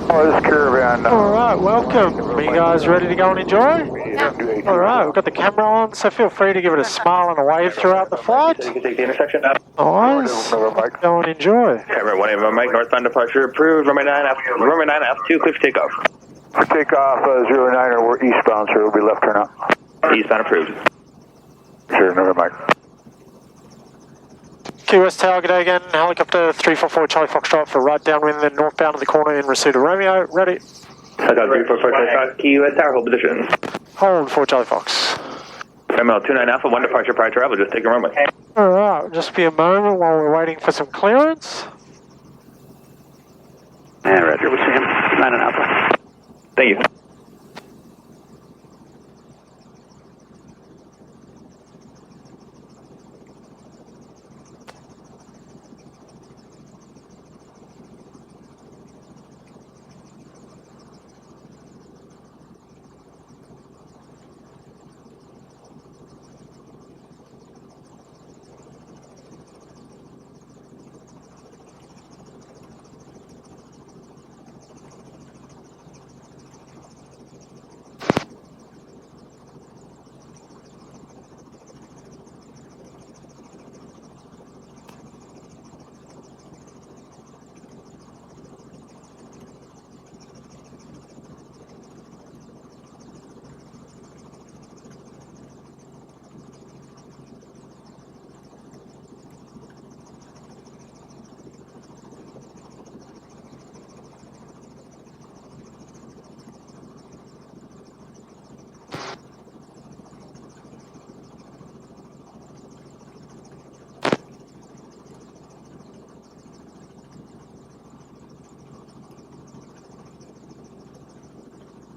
Oh, this caravan. Alright, welcome. Are you guys ready to go and enjoy? Alright, we've got the camera on, so feel free to give it a smile and a wave throughout the flight. You can take the intersection now. Nice. Let's go and enjoy. Camera 1 November Mike, northbound departure approved. Runway 9 F2, clear for takeoff. For takeoff, 09er, we're eastbound, sir. It'll be left turn out. Eastbound approved. Sure, November Mike. Key West Tower, good day again. Helicopter 344 Charlie Foxtrot for right downwind, then northbound to the corner in receipt of Romeo. Ready. Helicopter 344 Charlie Fox, Key West Tower, hold position. Hold for Charlie Fox. ML 29 Alpha, 1 departure prior to arrival, just take a runway. Alright, just be a moment while we're waiting for some clearance. And Roger, we see him. 9 and Alpha. Thank you.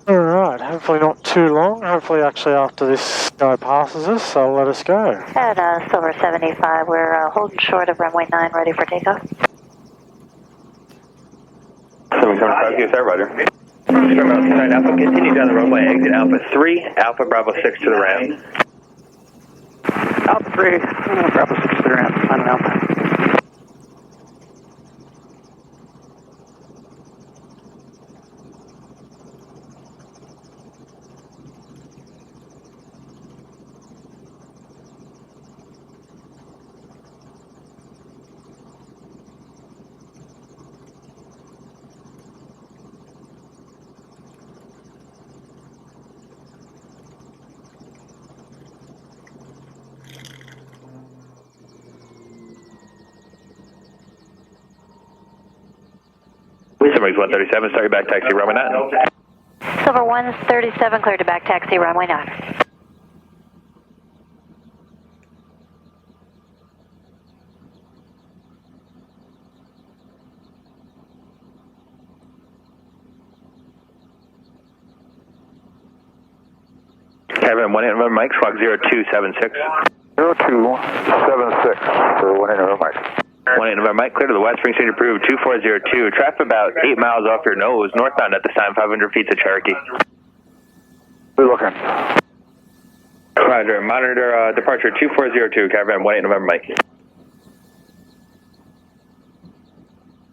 Alright, hopefully not too long. Hopefully actually after this guy passes us, they'll let us go. At Silver 75, we're holding short of runway 9, ready for takeoff. 775, QSR, Roger. Terminal 29 Alpha, continue down the runway, exit Alpha 3, Alpha Bravo 6 to the ramp. Alpha 3, Bravo 6 to the ramp. 9 and Alpha. Somebody's 137, start your back taxi, runway 9. Silver 137, cleared to back taxi, runway 9. Cabin 1 November Mike, squawk 0276. 0276 for 1 November Mike. 1 November Mike, clear to the west, Spring State approved, 2402. Traffic about 8 miles off your nose, northbound at this time, 500 feet to Cherokee. We're looking. Roger, monitor departure 2402, Caravan 1 November Mike.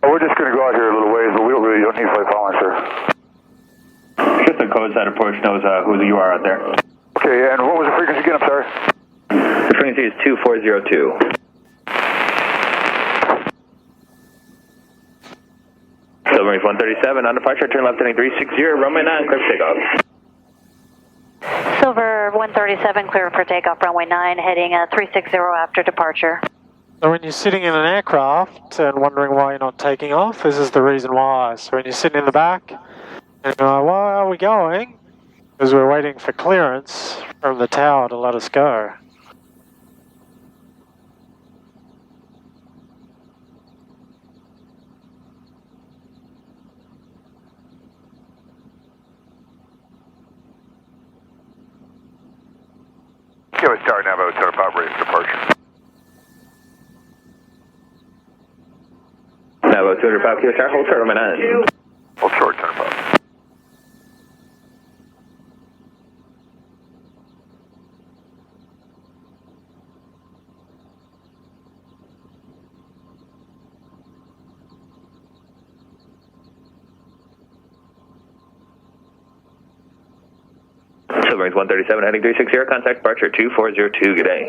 Oh, we're just going to go out here a little ways, but we don't need flight following, sir. Just the code side approach knows who you are out there. Okay, and what was the frequency again? I'm sorry. The frequency is 2402. Silver 137, on departure, turn left heading 360, runway 9, clear for takeoff. Silver 137, clear for takeoff, runway 9, heading 360 after departure. So when you're sitting in an aircraft and wondering why you're not taking off, this is the reason why. So when you're sitting in the back and you're like, why are we going? Because we're waiting for clearance from the tower to let us go. Okay, let's start now, set up operating departure. Now, 205 QSR, hold short, runway 9. Hold short, 10-5. Pilgrims 137 heading 360, contact departure 2402, good day.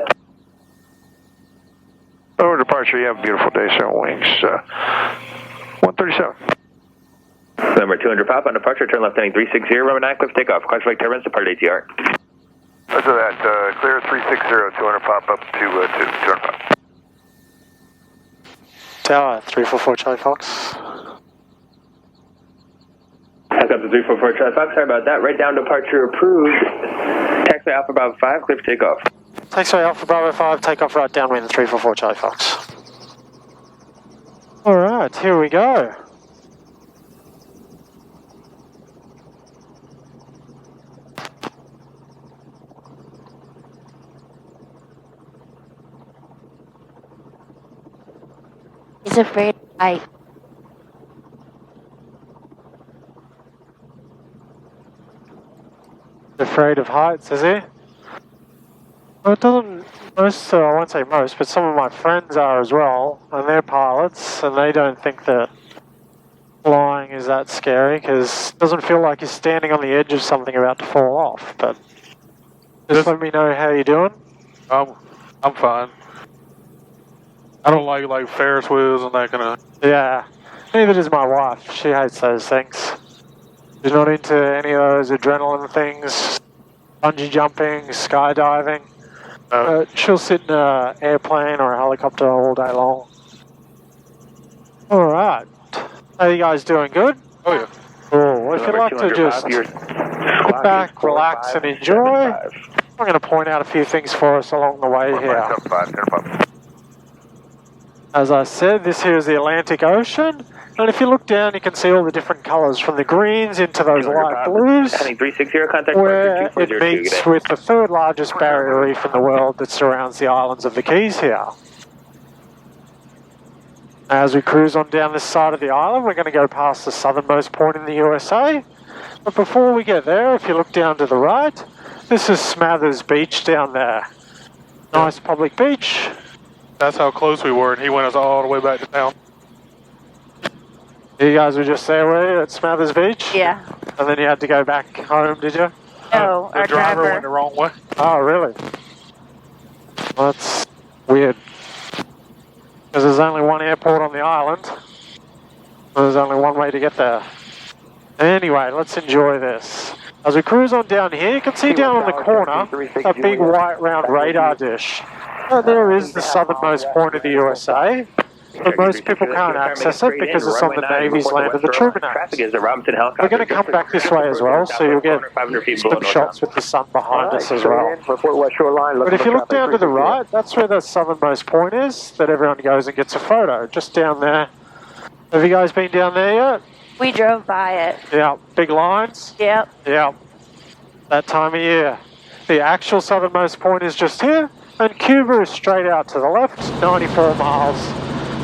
Over departure, you have a beautiful day, 7 wings. 137. Number 200 pop on departure, turn left heading 360, runway 9, cliff takeoff, Quest Lake turbines, depart ATR. After that, clear 360, 200 pop up to 200 pop. Tower 344 Charlie Fox. Back up to 344 Charlie Fox, sorry about that. Right down departure approved. Taxiway Alpha Bravo 5, clear for takeoff. Taxiway Alpha Bravo 5, takeoff right downwind 344 Charlie Fox. Alright, here we go. He's afraid of height. Afraid of heights, is he? Well, it doesn't, I won't say most, but some of my friends are as well, and they're pilots, and they don't think that flying is that scary, because it doesn't feel like you're standing on the edge of something about to fall off, but just let me know how you're doing. I'm fine. I don't like Ferris wheels and that kind of. Yeah, neither does my wife. She hates those things. She's not into any of those adrenaline things, bungee jumping, skydiving. She'll sit in an airplane or a helicopter all day long. Alright. How you guys doing? Good? Oh yeah. Cool. If you'd like to just sit back, relax and enjoy, I'm going to point out a few things for us along the way here. As I said, this here is the Atlantic Ocean, and if you look down you can see all the different colours from the greens into those light blues, where it meets with the third largest barrier reef in the world that surrounds the islands of the Keys here. As we cruise on down this side of the island, we're going to go past the southernmost point in the USA, but before we get there, if you look down to the right, this is Smathers Beach down there. Nice public beach. That's how close we were, and he went us all the way back to town. You guys were just there, were you, at Smathers Beach? Yeah. And then you had to go back home, did you? No, The our driver went the wrong way. Oh, really? Well, that's weird. Because there's only one airport on the island. There's only one way to get there. Anyway, let's enjoy this. As we cruise on down here, you can see down on the corner a big white round radar dish. There is the southernmost point of the USA, but most people can't access it because it's on the Navy's land of the Trumanades. We're going to come back this way as well, so you'll get some shots with the sun behind us as well. But if you look down to the right, that's where the southernmost point is, that everyone goes and gets a photo, just down there. Have you guys been down there yet? We drove by it. Yeah, big lines? Yep. Yeah, that time of year. The actual southernmost point is just here, and Cuba is straight out to the left, 94 miles.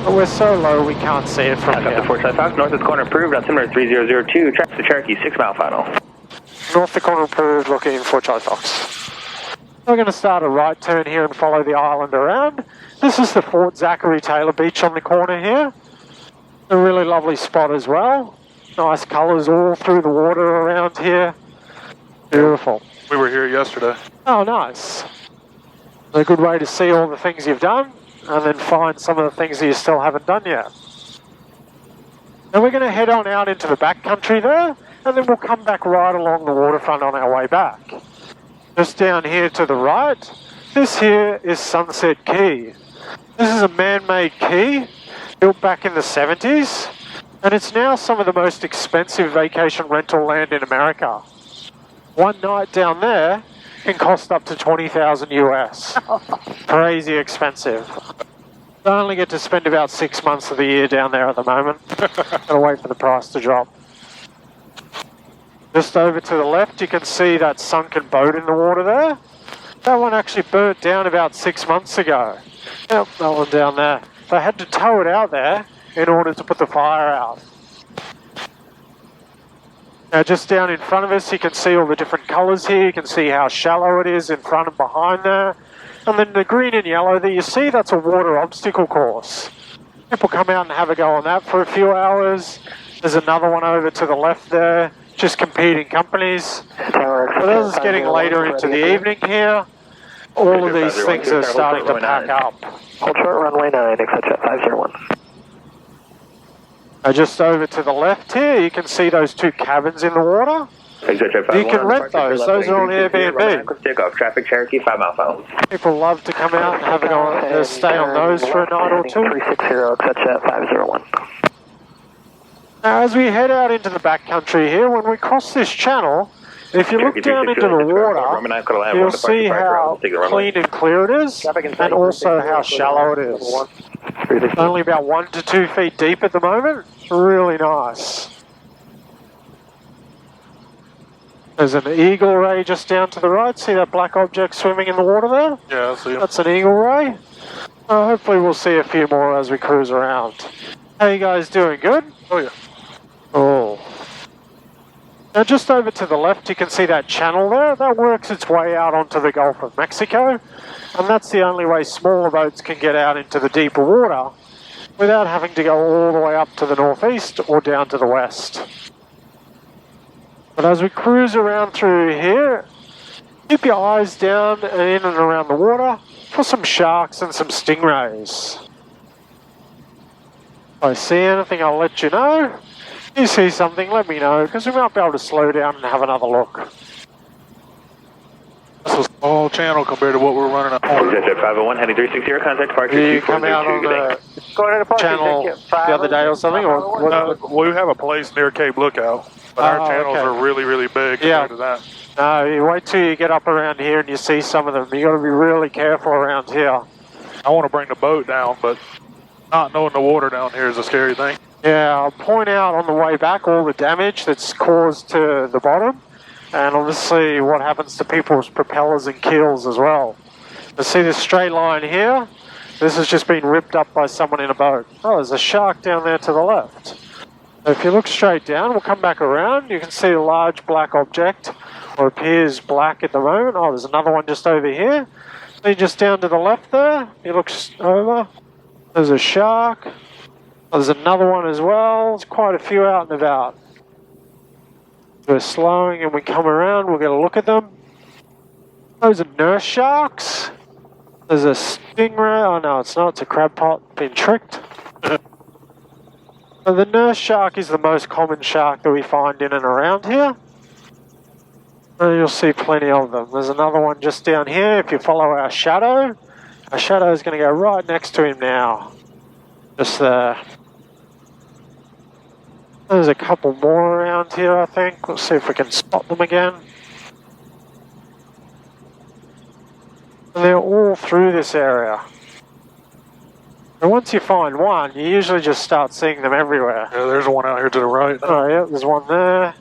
But we're so low we can't see it from here. Up to 4 Fox, northwest corner approved, altimeter 3002, tracks to Cherokee, 6 mile final. North the corner approved, looking for Charlie Fox. We're going to start a right turn here and follow the island around. This is the Fort Zachary Taylor Beach on the corner here. A really lovely spot as well. Nice colours all through the water around here. Beautiful. We were here yesterday. Oh, nice. A good way to see all the things you've done, and then find some of the things that you still haven't done yet. Then we're going to head on out into the backcountry there, and then we'll come back right along the waterfront on our way back. Just down here to the right, this here is Sunset Key. This is a man-made key, built back in the 70s, and it's now some of the most expensive vacation rental land in America. One night down there can cost up to $20,000 US. Crazy expensive. I only get to spend about 6 months of the year down there at the moment. Gotta wait for the price to drop. Just over to the left, you can see that sunken boat in the water there. That one actually burnt down about 6 months ago. Yep, that one down there. They had to tow it out there in order to put the fire out. Now just down in front of us you can see all the different colours here, you can see how shallow it is in front and behind there. And then the green and yellow that you see, that's a water obstacle course. People come out and have a go on that for a few hours. There's another one over to the left there, just competing companies. But as it's getting later into the evening here, all of these things are starting to pack up. Hold short runway 9, exit jet 501. Just over to the left here, you can see those two cabins in the water. You can rent those. Those are on Airbnb. Take off. Traffic Cherokee 5 mile phone. People love to come out and have a stay on those for a night or two. 360, exit jet 501. Now, as we head out into the backcountry here, when we cross this channel, if you look down into the water, you'll see how clean and clear it is, and also how shallow it is. Only about 1 to 2 feet deep at the moment. Really nice. There's an eagle ray just down to the right. See that black object swimming in the water there? Yeah, I see him. That's an eagle ray. Hopefully we'll see a few more as we cruise around. How you guys doing? Good? Oh, yeah. Oh. Now just over to the left you can see that channel there. That works its way out onto the Gulf of Mexico. And that's the only way smaller boats can get out into the deeper water without having to go all the way up to the northeast or down to the west. But as we cruise around through here, keep your eyes down and in and around the water for some sharks and some stingrays. If I see anything, I'll let you know. If you see something, let me know, because we might be able to slow down and have another look. That's a small channel compared to what we're running at home. Jet 501, heading 360, contact Parker. Did you come out on the channel the other day or something? Or what? We have a place near Cape Lookout, but our channels are really, really big compared to that. No, you wait till you get up around here and you see some of them. You got to be really careful around here. I want to bring the boat down, but not knowing the water down here is a scary thing. Yeah, I'll point out on the way back all the damage that's caused to the bottom, and obviously what happens to people's propellers and keels as well. You see this straight line here? This has just been ripped up by someone in a boat. Oh, there's a shark down there to the left. So if you look straight down, we'll come back around, you can see a large black object, or appears black at the moment. Oh, there's another one just over here. See just down to the left there, you look over, there's a shark. There's another one as well. There's quite a few out and about. We're slowing and we come around, we'll get a look at them. Those are nurse sharks. There's a stingray. Oh no, it's not. It's a crab pot. Been tricked. So the nurse shark is the most common shark that we find in and around here. And you'll see plenty of them. There's another one just down here. If you follow our shadow is going to go right next to him now. Just there. There's a couple more around here, I think. Let's see if we can spot them again. And they're all through this area. And once you find one, you usually just start seeing them everywhere. Yeah, there's one out here to the right. Oh yeah, there's one there.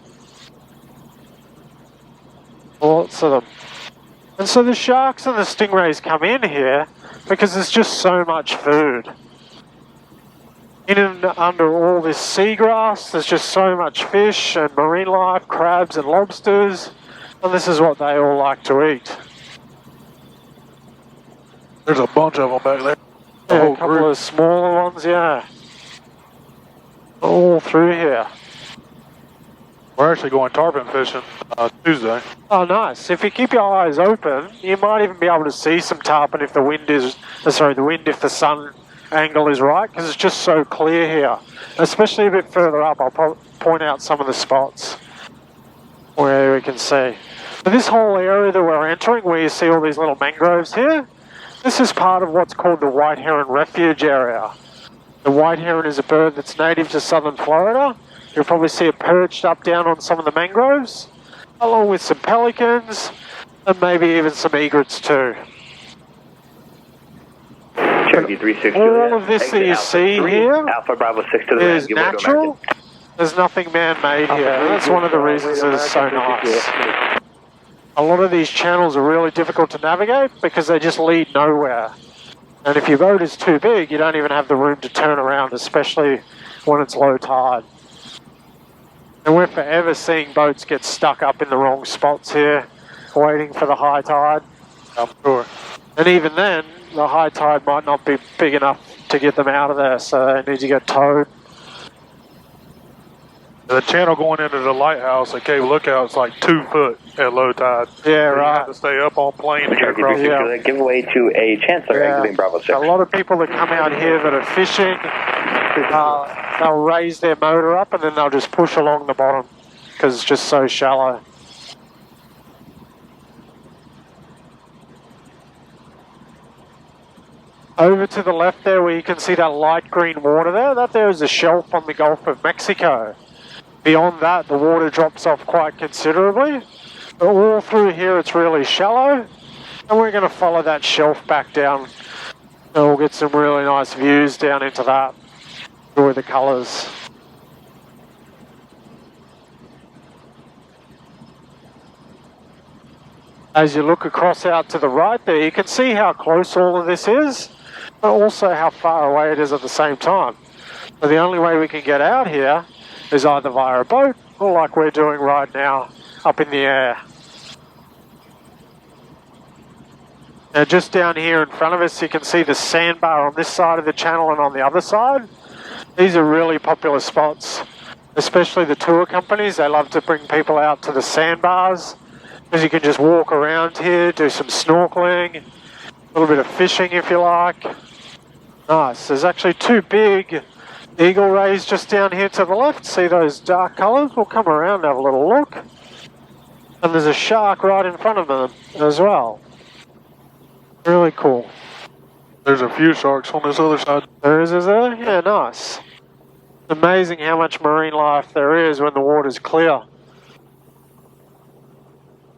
Lots of them. And so the sharks and the stingrays come in here because there's just so much food. In and under all this seagrass, there's just so much fish and marine life, crabs and lobsters, and this is what they all like to eat. There's a bunch of them back there. Yeah, a couple of smaller ones, yeah. All through here. We're actually going tarpon fishing Tuesday. Oh, nice. If you keep your eyes open, you might even be able to see some tarpon if the wind is, if the sun angle is right, because it's just so clear here. Especially a bit further up, I'll point out some of the spots where we can see. But this whole area that we're entering, where you see all these little mangroves here, this is part of what's called the white heron refuge area. The white heron is a bird that's native to southern Florida. You'll probably see it perched up down on some of the mangroves, along with some pelicans, and maybe even some egrets too. Cherokee 360. All of this that you see here Alpha Bravo 6 to the is natural. There's nothing man-made here. That's one of the reasons it's so nice. A lot of these channels are really difficult to navigate because they just lead nowhere. And if your boat is too big, you don't even have the room to turn around, especially when it's low tide. And we're forever seeing boats get stuck up in the wrong spots here, waiting for the high tide. I'm sure. And even then, the high tide might not be big enough to get them out of there, so they need to get towed. The channel going into the lighthouse at Cape Lookout is like 2 foot at low tide. Yeah, So you right. have to stay up on plane to get Cherokee across. 360, give away to a Chancellor exiting Bravo 6. A lot of people that come out here that are fishing, they'll raise their motor up and then they'll just push along the bottom because it's just so shallow. Over to the left there where you can see that light green water there, that there is a shelf on the Gulf of Mexico. Beyond that, the water drops off quite considerably. But all through here it's really shallow, and we're going to follow that shelf back down. And we'll get some really nice views down into that. Enjoy the colours. As you look across out to the right there, you can see how close all of this is, but also how far away it is at the same time. So the only way we can get out here is either via a boat or like we're doing right now, up in the air. Now just down here in front of us you can see the sandbar on this side of the channel and on the other side. These are really popular spots, especially the tour companies. They love to bring people out to the sandbars because you can just walk around here, do some snorkeling, a little bit of fishing if you like. Nice. There's actually 2 big eagle rays just down here to the left. See those dark colours? We'll come around and have a little look. And there's a shark right in front of them as well. Really cool. There's a few sharks on this other side. There is there? Yeah, nice. Amazing how much marine life there is when the water's clear.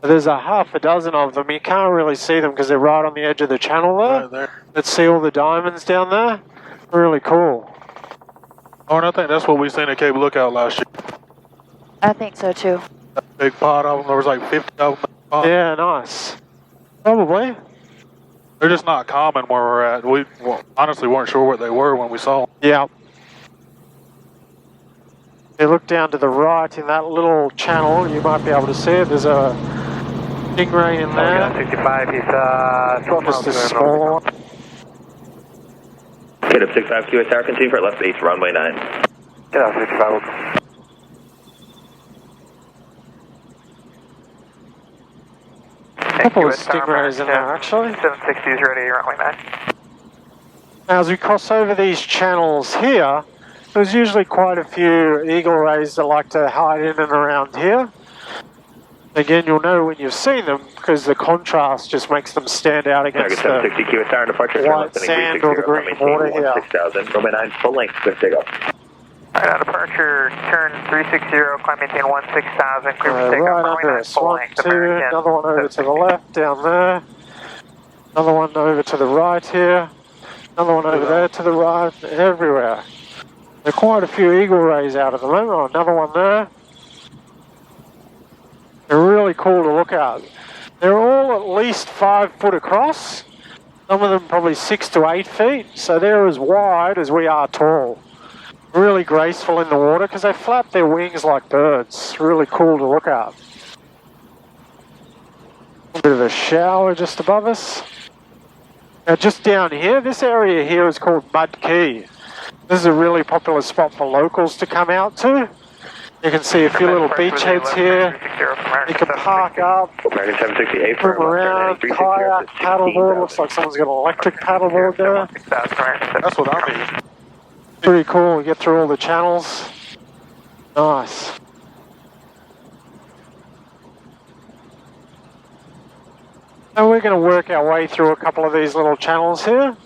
There's a half a dozen of them. You can't really see them because they're right on the edge of the channel there. Right there. Let's see all the diamonds down there. Really cool. Oh, and I think that's what we seen at Cape Lookout last year. I think so too. That big pot of them. There was like 50 of them. Yeah, nice. Probably. They're just not common where we're at. We honestly weren't sure what they were when we saw them. Yeah. You look down to the right in that little channel, you might be able to see it. There's a stingray in there. 65, he's 12 Just a smaller one. Get up 65 QSR, continue for left base, runway 9. Get out 65. A couple of stingrays in there actually. 760 is ready, runway 9. Now as we cross over these channels here, there's usually quite a few eagle rays that like to hide in and around here. Again, you'll know when you've seen them because the contrast just makes them stand out against Target the 760 QSR, departure, white sand or the green water here. 6000, runway 9, full length, good takeoff. Alright, on departure, turn 360, climb maintain 16,000, clear for takeoff, right runway under 9, us. full 1, length, 2, American. another one over to the left down there. Another one over to the right here. Another one over there to the right, everywhere. There are quite a few eagle rays out at the moment. Oh, another one there. They're really cool to look at. They're all at least 5 foot across. Some of them probably 6 to 8 feet. So they're as wide as we are tall. Really graceful in the water because they flap their wings like birds. Really cool to look at. A bit of a shower just above us. Now just down here, this area here is called Mud Key. This is a really popular spot for locals to come out to. You can see a few little beachheads here. You can park up, American 768 for swim around, kayak, paddleboard. Looks like someone's got an electric paddleboard there. That's what I mean. Pretty cool. We get through all the channels. Nice. And we're going to work our way through a couple of these little channels here.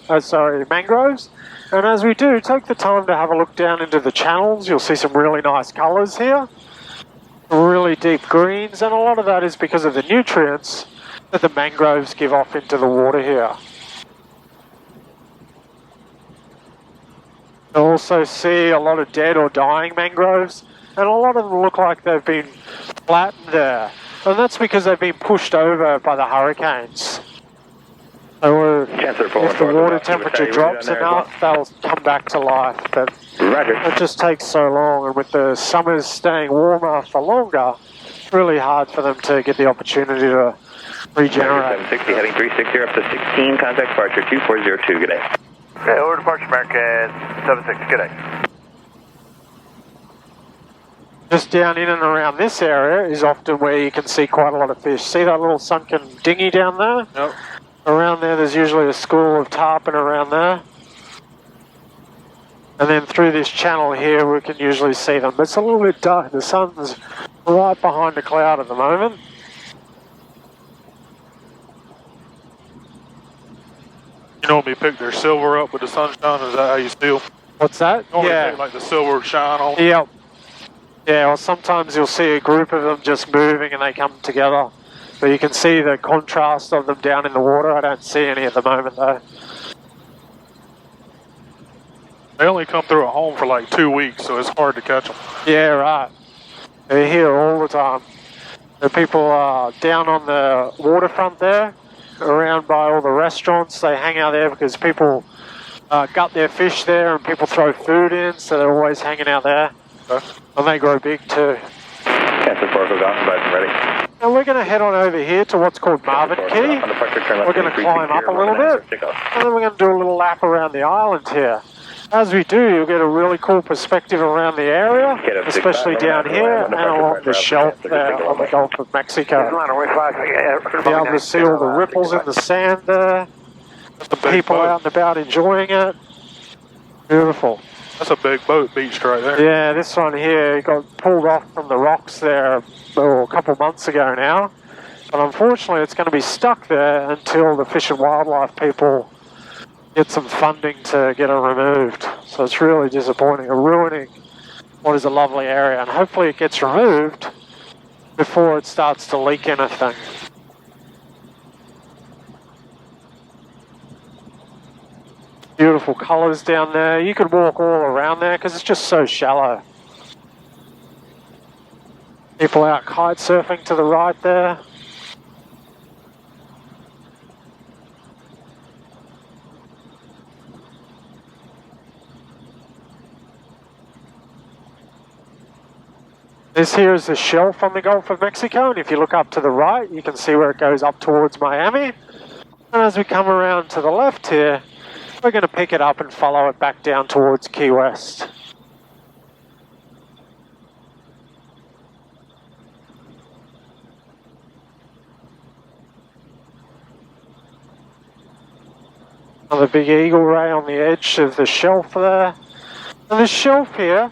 Mangroves. And as we do, take the time to have a look down into the channels. You'll see some really nice colours here. Really deep greens, and a lot of that is because of the nutrients that the mangroves give off into the water here. You'll also see a lot of dead or dying mangroves, and a lot of them look like they've been flattened there. And that's because they've been pushed over by the hurricanes. So if the water temperature drops enough, they'll come back to life. But it just takes so long, and with the summers staying warmer for longer, it's really hard for them to get the opportunity to regenerate. 760 heading 360 up to 16, contact departure 2402, good day. Okay, over departure, American 76, good day. Just down in and around this area is often where you can see quite a lot of fish. See that little sunken dinghy down there? Yep. Around there's usually a school of tarpon around there. And then through this channel here, we can usually see them. But it's a little bit dark. The sun's right behind the cloud at the moment. You normally pick their silver up with the sunshine. Is that how you steal? What's that? Normally Yeah. take like the silver shine on. Yep. Yeah, or sometimes you'll see a group of them just moving and they come together. But you can see the contrast of them down in the water. I don't see any at the moment though. They only come through a home for like 2 weeks, so it's hard to catch them. Yeah, right. They're here all the time. The people are down on the waterfront there, around by all the restaurants. They hang out there because people gut their fish there and people throw food in, so they're always hanging out there. Okay. And they grow big too. Cancel 4, go down, but ready. And we're going to head on over here to what's called Marvin Key. We're going to climb up a little bit, and then we're going to do a little lap around the island here. As we do, you'll get a really cool perspective around the area, especially down here and along the shelf there on the Gulf of Mexico. You'll be able to see all the ripples in the sand there, the people out and about enjoying it. Beautiful. That's a big boat beached right there. Yeah, this one here got pulled off from the rocks there a couple months ago now. But unfortunately, it's going to be stuck there until the Fish and Wildlife people get some funding to get it removed. So it's really disappointing, ruining what is a lovely area. And hopefully it gets removed before it starts to leak anything. Beautiful colours down there. You could walk all around there because it's just so shallow. People out kite surfing to the right there. This here is the shelf on the Gulf of Mexico, and if you look up to the right, you can see where it goes up towards Miami. And as we come around to the left here, we're going to pick it up and follow it back down towards Key West. Another big eagle ray on the edge of the shelf there. And this shelf here,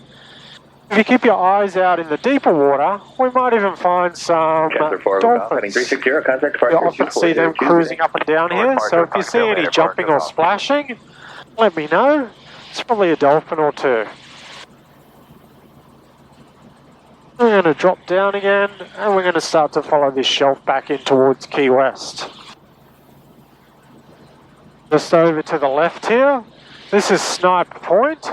if you keep your eyes out in the deeper water, we might even find some dolphins. You often see them cruising up and down here, so if you see any jumping or splashing, let me know. It's probably a dolphin or two. We're going to drop down again, and we're going to start to follow this shelf back in towards Key West. Just over to the left here, this is Snipe Point.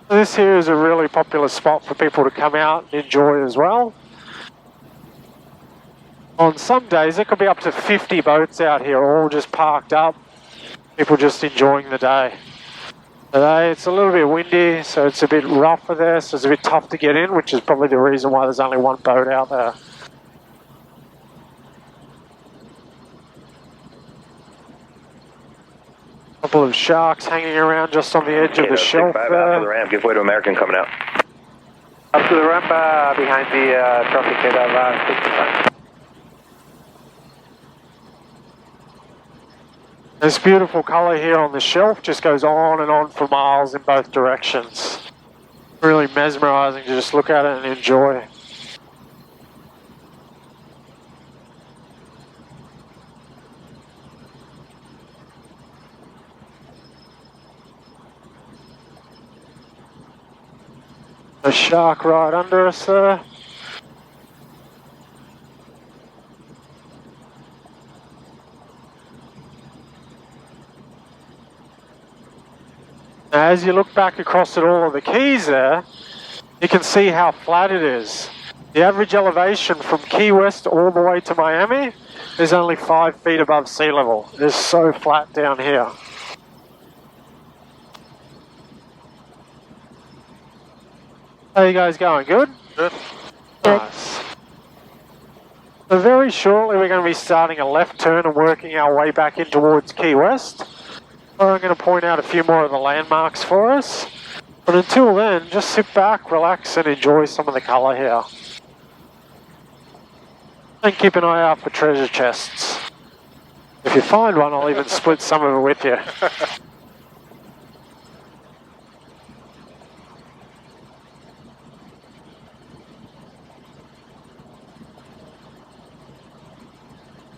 This here is a really popular spot for people to come out and enjoy as well. On some days, it could be up to 50 boats out here, all just parked up. People just enjoying the day. Today, it's a little bit windy, so it's a bit rougher there, so it's a bit tough to get in, which is probably the reason why there's only one boat out there. Couple of sharks hanging around just on the edge of the shelf there. Up to the ramp, give way to American coming out. Up to the ramp behind the traffic head of 65. This beautiful colour here on the shelf just goes on and on for miles in both directions. Really mesmerising to just look at it and enjoy. A shark right under us there. Now, as you look back across at all of the keys there, you can see how flat it is. The average elevation from Key West all the way to Miami is only 5 feet above sea level. It is so flat down here. How are you guys going? Good? Good. Nice. So very shortly we're going to be starting a left turn and working our way back in towards Key West. Where I'm going to point out a few more of the landmarks for us. But until then, just sit back, relax, and enjoy some of the colour here. And keep an eye out for treasure chests. If you find one, I'll even split some of it with you.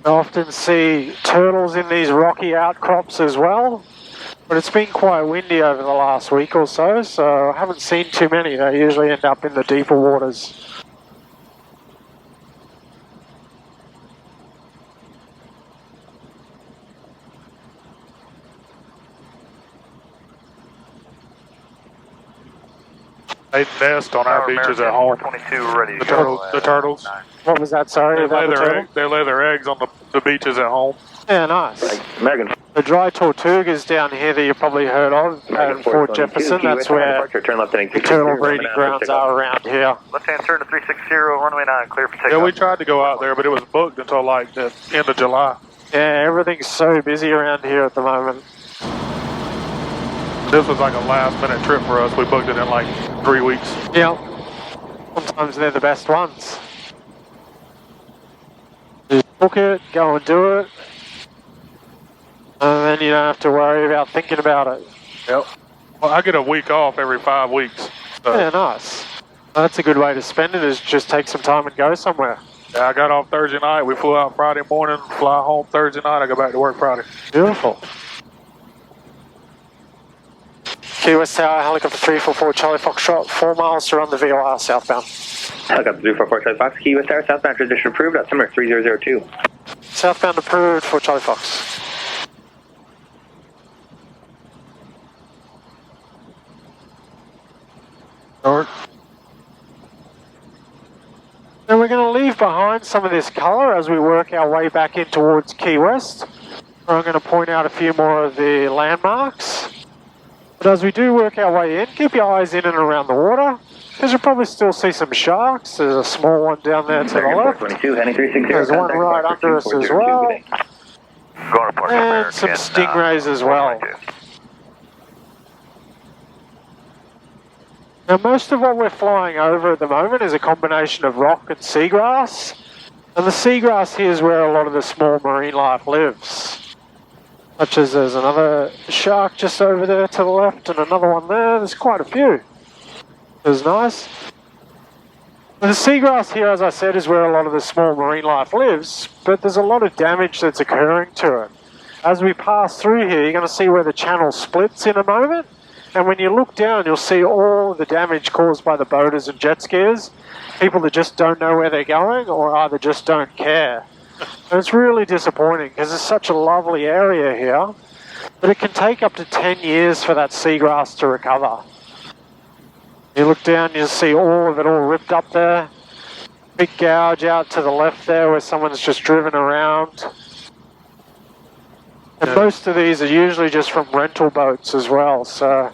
I often see turtles in these rocky outcrops as well, but it's been quite windy over the last week or so, so I haven't seen too many. They usually end up in the deeper waters. They nest on our beaches at home. 22 ready. The turtles. What was that, sorry? They lay their eggs on the beaches at home. Yeah, nice. American. The dry tortugas down here that you've probably heard of in Fort Jefferson, that's where turn left the turtle breeding grounds are around here. Left-hand turn to 360, runway 9, clear for takeoff. Yeah, we tried to go out there, but it was booked until like the end of July. Yeah, everything's so busy around here at the moment. This was like a last-minute trip for us. We booked it in like 3 weeks. Yeah, sometimes they're the best ones. Just book it, go and do it, and then you don't have to worry about thinking about it. Yep. Well, I get a week off every 5 weeks. So. Yeah, nice. That's a good way to spend it, is just take some time and go somewhere. Yeah, I got off Thursday night. We flew out Friday morning, fly home Thursday night. I go back to work Friday. Beautiful. Key West Tower, helicopter 344 Charlie Foxtrot, 4 miles to run the VOR southbound. Helicopter 344 Charlie Fox, Key West Tower, southbound transition approved, altimeter 3002. Southbound approved for Charlie Fox. Start. Now we're going to leave behind some of this colour as we work our way back in towards Key West. I'm going to point out a few more of the landmarks. But as we do work our way in, keep your eyes in and around the water, because you'll probably still see some sharks. There's a small one down there to the left. There's one right under us as well. And some stingrays as well. Now most of what we're flying over at the moment is a combination of rock and seagrass. And the seagrass here is where a lot of the small marine life lives. Such as there's another shark just over there to the left and another one there. There's quite a few. It's nice. The seagrass here, as I said, is where a lot of the small marine life lives, but there's a lot of damage that's occurring to it. As we pass through here, you're going to see where the channel splits in a moment, and when you look down, you'll see all the damage caused by the boaters and jet skiers, people that just don't know where they're going or either just don't care. And it's really disappointing because it's such a lovely area here, but it can take up to 10 years for that seagrass to recover. You look down, you'll see all of it all ripped up there. Big gouge out to the left there where someone's just driven around. And most of these are usually just from rental boats as well, so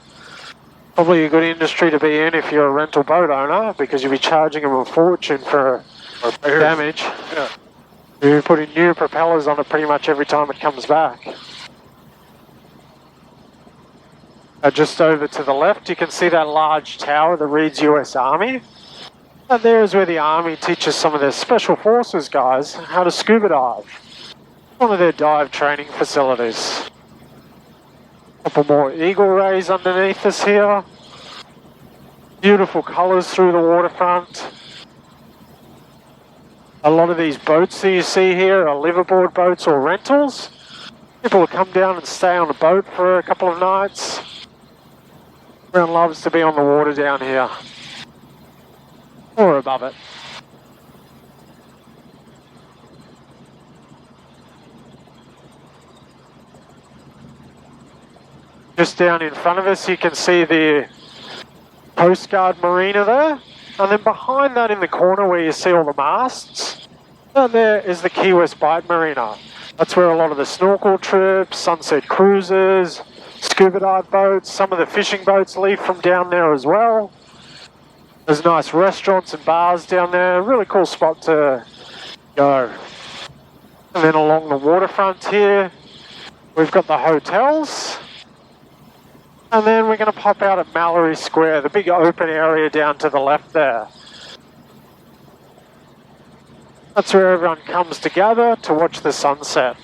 probably a good industry to be in if you're a rental boat owner, because you'll be charging them a fortune for damage. Yeah. You're putting new propellers on it pretty much every time it comes back. Just over to the left, you can see that large tower that reads US Army. And there is where the Army teaches some of their Special Forces guys how to scuba dive. One of their dive training facilities. A couple more eagle rays underneath us here. Beautiful colours through the waterfront. A lot of these boats that you see here are liveaboard boats or rentals. People will come down and stay on a boat for a couple of nights. Everyone loves to be on the water down here. Or above it. Just down in front of us you can see the Coast Guard Marina there. And then behind that in the corner where you see all the masts, down there is the Key West Bight Marina. That's where a lot of the snorkel trips, sunset cruises, scuba dive boats, some of the fishing boats leave from down there as well. There's nice restaurants and bars down there, really cool spot to go. And then along the waterfront here, we've got the hotels. And then we're going to pop out at Mallory Square, the big open area down to the left there. That's where everyone comes together to watch the sunset,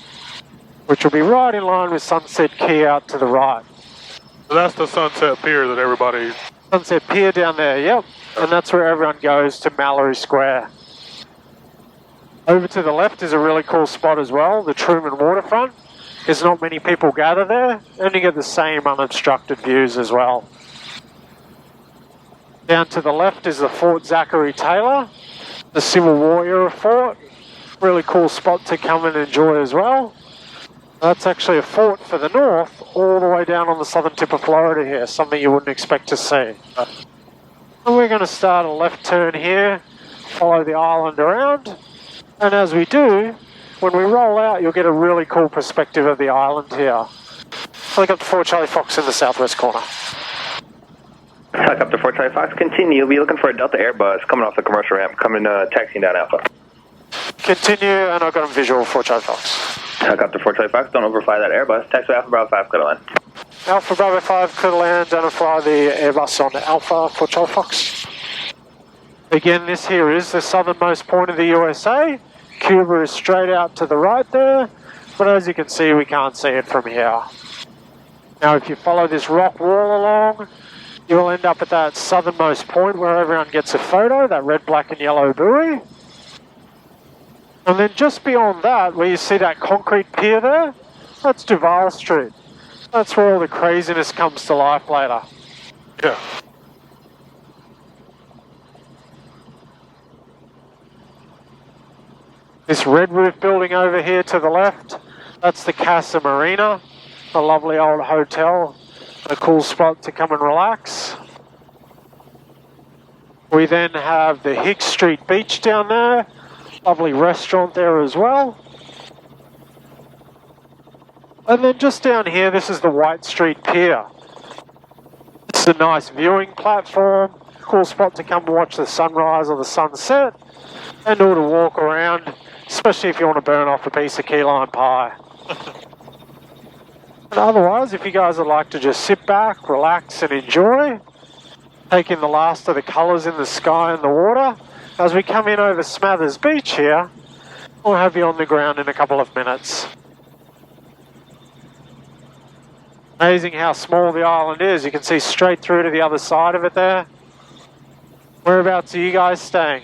which will be right in line with Sunset Key out to the right. So that's the Sunset Pier that everybody... Sunset Pier down there, yep. And that's where everyone goes to Mallory Square. Over to the left is a really cool spot as well, the Truman Waterfront. There's not many people gather there, and you get the same unobstructed views as well. Down to the left is the Fort Zachary Taylor, the Civil War era fort. Really cool spot to come and enjoy as well. That's actually a fort for the north, all the way down on the southern tip of Florida here, something you wouldn't expect to see. And we're going to start a left turn here, follow the island around, and as we do, when we roll out, you'll get a really cool perspective of the island here. Helicopter 4 Charlie Fox in the southwest corner. Helicopter 4 Charlie Fox, continue. You'll be looking for a Delta Airbus coming off the commercial ramp, coming taxiing down Alpha. Continue, and I've got a visual 4 Charlie Fox. Helicopter 4 Charlie Fox, don't overfly that Airbus. Taxi Alpha Bravo 5, clear to land. Alpha Bravo 5, clear to land, don't fly the Airbus on Alpha 4 Charlie Fox. Again, this here is the southernmost point of the USA. Cuba is straight out to the right there, but as you can see, we can't see it from here. Now, if you follow this rock wall along, you will end up at that southernmost point where everyone gets a photo, that red, black and yellow buoy. And then just beyond that, where you see that concrete pier there, that's Duval Street. That's where all the craziness comes to life later. Yeah. This red roof building over here to the left, that's the Casa Marina, a lovely old hotel, a cool spot to come and relax. We then have the Hicks Street Beach down there, lovely restaurant there as well. And then just down here, this is the White Street Pier. It's a nice viewing platform, cool spot to come and watch the sunrise or the sunset, and or to walk around, especially if you want to burn off a piece of key lime pie. And otherwise, if you guys would like to just sit back, relax and enjoy, take in the last of the colours in the sky and the water, as we come in over Smathers Beach here, we'll have you on the ground in a couple of minutes. Amazing how small the island is. You can see straight through to the other side of it there. Whereabouts are you guys staying?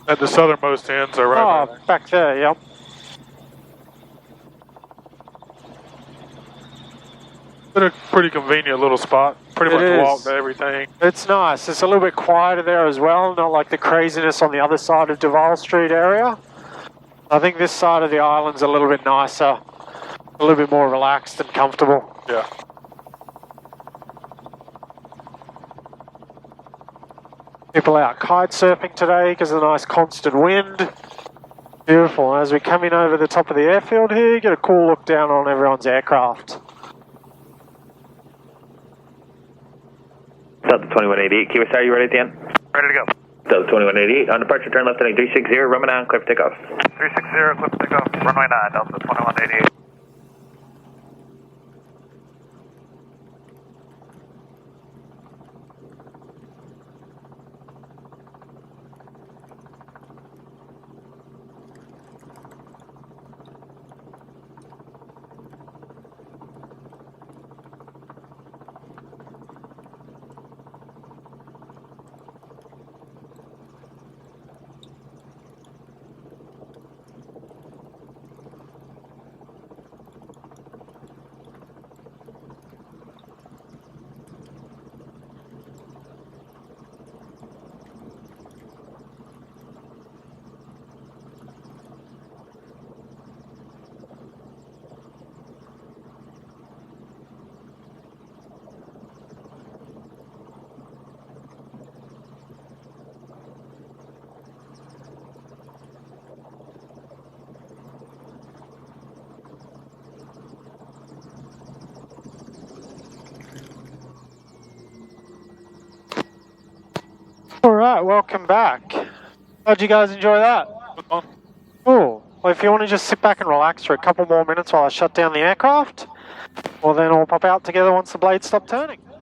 At the southernmost ends are right there. Back there, yep. It's a pretty convenient little spot. Pretty much walk to everything. It's nice. It's a little bit quieter there as well, not like the craziness on the other side of Duval Street area. I think this side of the island's a little bit nicer, a little bit more relaxed and comfortable. Yeah. People out kite surfing today because of the nice constant wind. Beautiful. As we come in over the top of the airfield here, you get a cool look down on everyone's aircraft. Delta 2188, Key West, are you ready at the end? Ready to go. Delta 2188, on departure, turn left heading 360, runway 9, clear for takeoff. 360, clear for takeoff, runway 9, Delta 2188. Alright, welcome back. How'd you guys enjoy that? Cool. Well, if you want to just sit back and relax for a couple more minutes while I shut down the aircraft, Well, then we'll pop out together once the blades stop turning.